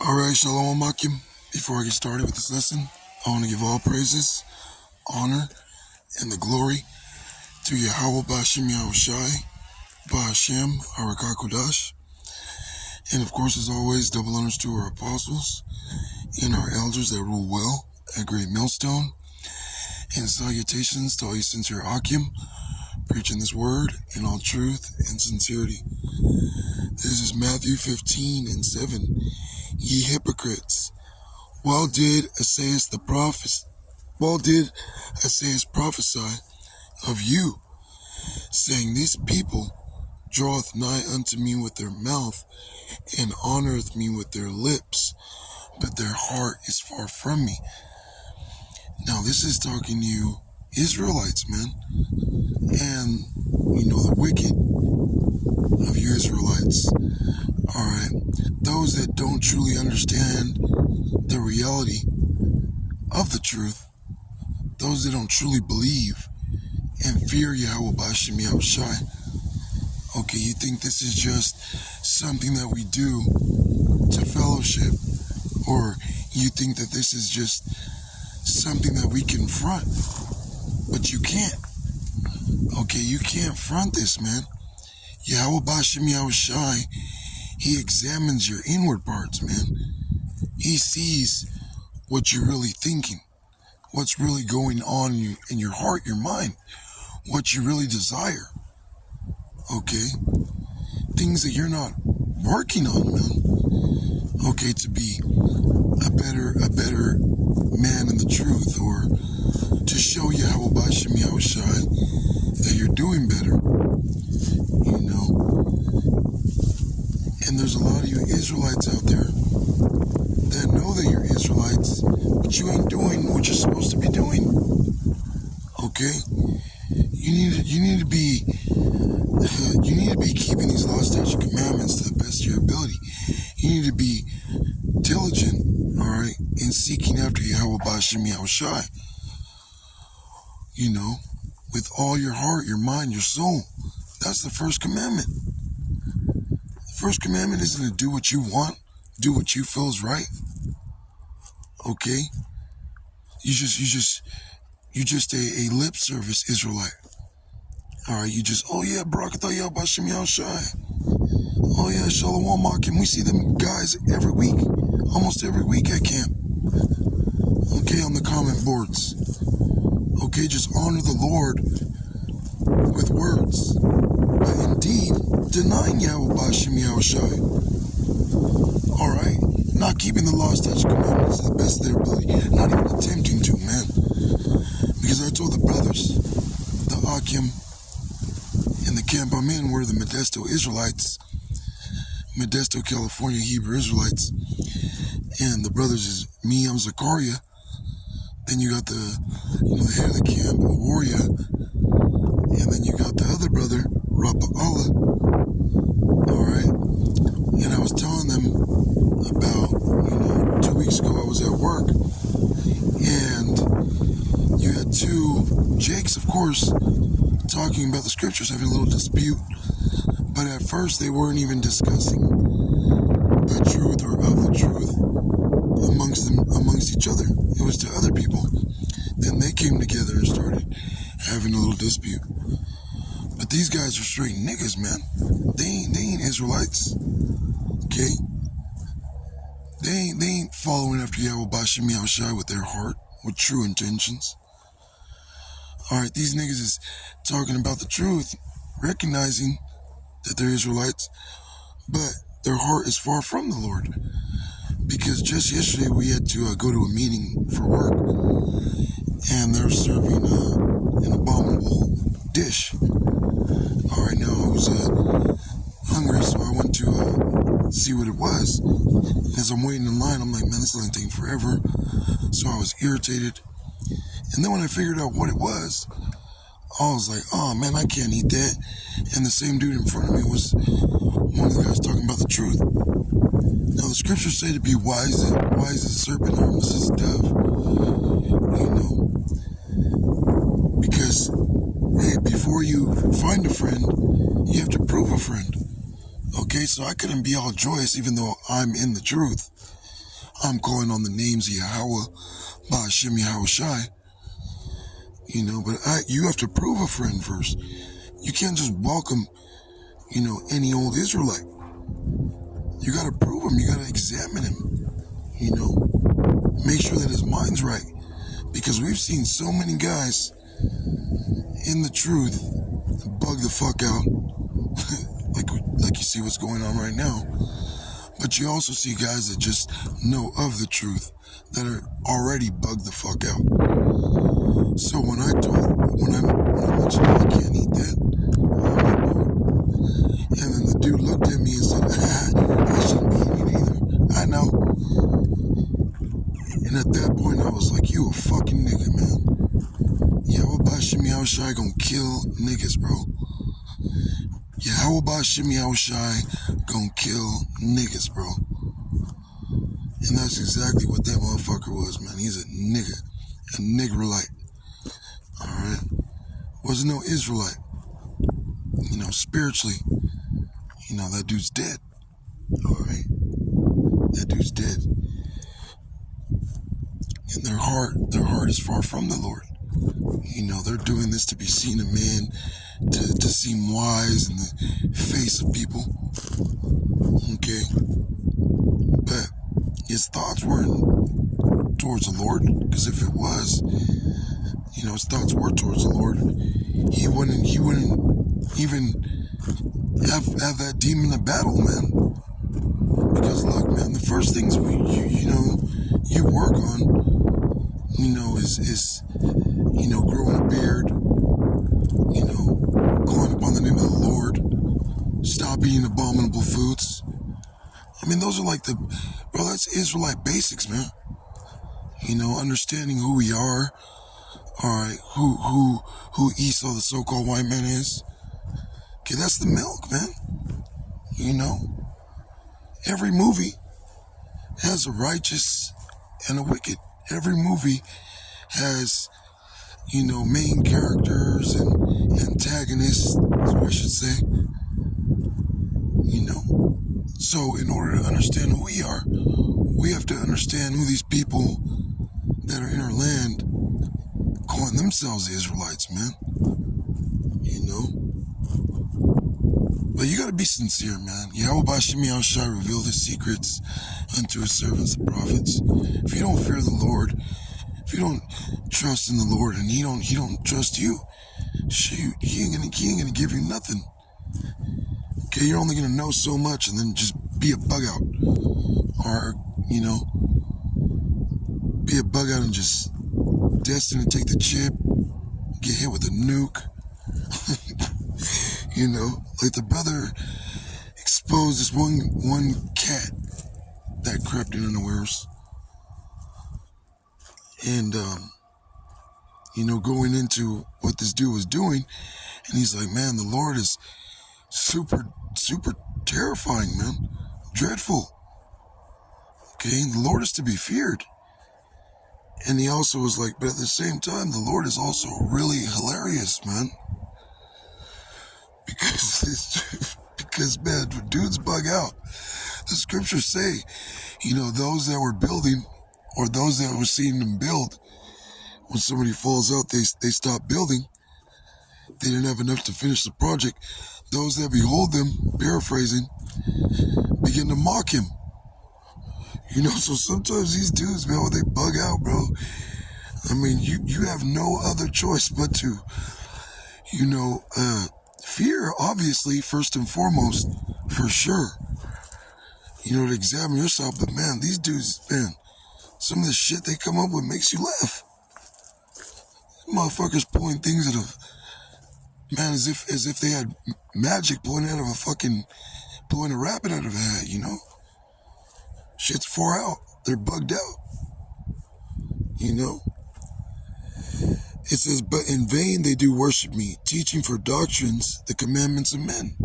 Alright, Shalom Akim. Before I get started with this lesson, I want to give all praises, honor, and the glory to Yahweh Ba'Shem Yahushai, Ba'Shem Arakakodash, and of course, as always, double honors to our apostles and our elders that rule well at Great Millstone, and salutations to all you sincere Akim, preaching this word in all truth and sincerity. This is Matthew 15:7. Ye hypocrites, well did Isaiah prophesy of you, saying, This people draweth nigh unto me with their mouth, and honoreth me with their lips, but their heart is far from me. Now this is talking to you Israelites, man, and the wicked of you Israelites. Alright, those that don't truly understand the reality of the truth, those that don't truly believe and fear Yahweh Ba'Shem Yahushai. Okay, you think this is just something that we do to fellowship, or you think that this is just something that we can front, but you can't. Okay, you can't front this, man. Yahweh Ba'Shem Yahushai, He examines your inward parts, man. He sees what you're really thinking, what's really going on in your heart, your mind, what you really desire. Okay? Things that you're not working on, man. Okay, to be a better man in the truth, or to show Yahweh Ba'Shem Yahushai that you're doing better. And there's a lot of you Israelites out there that know that you're Israelites, but you ain't doing what you're supposed to be doing. Okay? You need to be keeping these laws, statutes, commandments to the best of your ability. You need to be diligent, alright, in seeking after Yahweh Ba'Shem Yahushai. With all your heart, your mind, your soul. That's the first commandment. The first commandment isn't to do what you want, do what you feel is right. Okay? You just a lip service Israelite. Alright, you just, oh yeah, Barakatah Yahweh Ba'Shem Yahushai. Oh yeah, Shalom Akim. We see them guys every week, almost every week at camp. Okay, on the comment boards. Okay, just honor the Lord with words, but indeed denying Yahweh Ba'Shem Yahushai. Alright, not keeping the law, statutes, commandments to the best of their ability, not even attempting to, man. Because I told the brothers, the Akim, in the camp I'm in, we're the Modesto Israelites, Modesto, California Hebrew Israelites, and the brothers is me, I'm Zachariah. Then you got the head of the camp, Warrior, and then you got the other brother, Rabba Allah. Alright, and I was telling them about, 2 weeks ago I was at work, and you had two Jakes, of course, talking about the scriptures, having a little dispute, but at first they weren't even discussing the truth or of the truth amongst each other. It was to other people. Then they came together and started having a little dispute. But these guys are straight niggas, man. They ain't Israelites. Okay? They ain't following after Yahweh Ba'Shem Yahushai with their heart, with true intentions. Alright, these niggas is talking about the truth, recognizing that they're Israelites, but their heart is far from the Lord. Because just yesterday we had to go to a meeting for work, and they're serving an abominable dish. Alright, now I was hungry, so I went to see what it was. And as I'm waiting in line, I'm like, man, this is taking forever. So I was irritated. And then when I figured out what it was, I was like, oh man, I can't eat that. And the same dude in front of me was one of the guys talking about the truth. Now the scriptures say to be wise as a serpent, harmless as a dove. Because, hey, before you find a friend, you have to prove a friend. Okay, so I couldn't be all joyous even though I'm in the truth. I'm calling on the names of Yahweh, Ba'ashem Yahweh Shai, but you have to prove a friend first. You can't just welcome, any old Israelite. You got to prove him. You got to examine him, make sure that his mind's right. Because we've seen so many guys in the truth bug the fuck out, like you see what's going on right now. But you also see guys that just know of the truth that are already bugged the fuck out. So when I mentioned I can't eat that, and then the dude looked at me and said, I shouldn't be eating it either. I know. And at that point I was like, you a fucking nigga, man. Yahweh Ba'ashem Yahweh Shai gonna kill niggas, bro. Yahweh Ba'ashem Yahweh Shai gonna kill niggas, bro. And that's exactly what that motherfucker was, man. He's a nigga. A Negrolite. Alright? Wasn't no Israelite. Spiritually, that dude's dead. Alright? That dude's dead. And their heart is far from the Lord. They're doing this to be seen of man, to seem wise in the face of people. Okay? But his thoughts weren't towards the Lord, because if it was, his thoughts were towards the Lord, he wouldn't even have that demon in battle, man. Because look, man, the first things you work on, is growing a beard, calling upon the name of the Lord, stop eating abominable foods. I mean, those are like that's Israelite basics, man. Understanding who we are. Alright, who Esau, the so-called white man, is. Okay, that's the milk, man. Every movie has a righteous and a wicked. Every movie has, main characters and antagonists, I should say. So in order to understand who we are, we have to understand who these people that are in our land calling themselves the Israelites, man. But you gotta be sincere, man. Yahweh Ba'ashem Yahweh Shai revealed his secrets unto his servants, the prophets. If you don't fear the Lord, if you don't trust in the Lord, and he don't trust you, shoot, he ain't gonna give you nothing. Okay, you're only gonna know so much and then just be a bug out. Or, be a bug out and just destined to take the chip, get hit with a nuke. Like the brother exposed this one cat that crept in unawares. And, going into what this dude was doing, and he's like, man, the Lord is super, super terrifying, man. Dreadful. Okay, the Lord is to be feared. And he also was like, but at the same time, the Lord is also really hilarious, man. Because man, when dudes bug out, the scriptures say, those that were building, or those that were seeing them build, when somebody falls out, they stop building. They didn't have enough to finish the project. Those that behold them, paraphrasing, begin to mock him. So sometimes these dudes, man, when they bug out, bro, I mean, you have no other choice but to, fear, obviously, first and foremost, for sure. To examine yourself. But man, these dudes, man, some of the shit they come up with makes you laugh. Motherfuckers pulling things out of, man, as if they had magic pulling a rabbit out of a hat, Shit's far out. They're bugged out. It says, but in vain they do worship me, teaching for doctrines the commandments of men.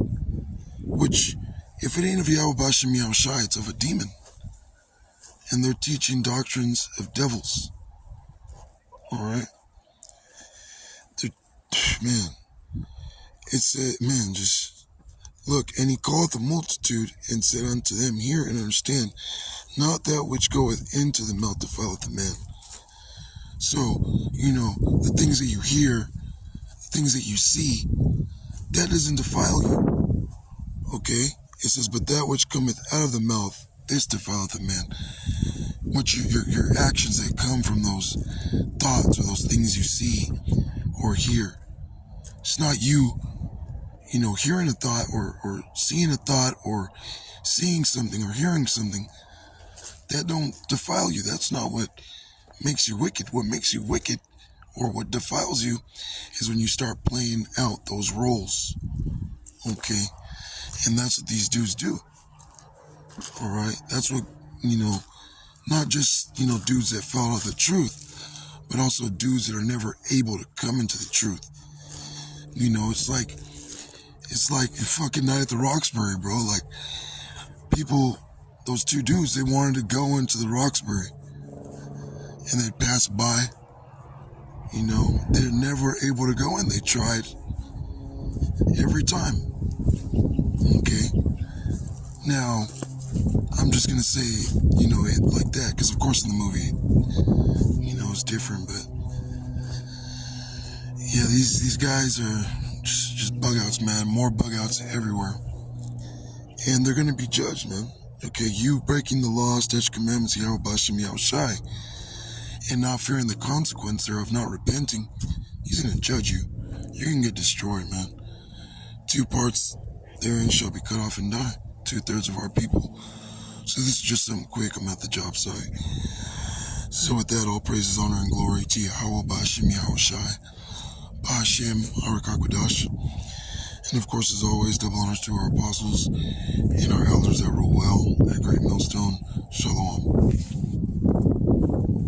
Which, if it ain't of Yahweh Ba'ashem Yahweh Shai, it's of a demon. And they're teaching doctrines of devils. Alright? Man. It said, man, just look, and he called the multitude and said unto them, hear and understand. not that which goeth into the mouth defileth the man. So, the things that you hear, things that you see, that doesn't defile you. Okay? It says, but that which cometh out of the mouth, this defileth the man. What your actions that come from those thoughts or those things you see or hear. It's not you, hearing a thought or seeing a thought or seeing something or hearing something. That don't defile you. That's not what makes you wicked. What makes you wicked or what defiles you is when you start playing out those roles. Okay? And that's what these dudes do. Alright? That's what, not just, dudes that follow the truth, but also dudes that are never able to come into the truth. It's like a fucking Night at the Roxbury, bro. Like, people, those two dudes, they wanted to go into the Roxbury and they'd pass by. They're never able to go in. They tried every time. Okay? Now, I'm just gonna say, it like that, because of course in the movie, it's different, but yeah, these guys are just bug outs, man. More bug outs everywhere. And they're gonna be judged, man. Okay, you breaking the law, statute, commandments, Yahweh Bashim Yahushai, and not fearing the consequence thereof, not repenting, he's gonna judge you. You're gonna get destroyed, man. 2 parts therein shall be cut off and die. 2/3 of our people. So this is just something quick. I'm at the job site. So with that, all praises, honor, and glory to Yahweh Bashim Yahushai, Bashim Harakakwadash. And of course, as always, double honors to our apostles and our elders that rule well at great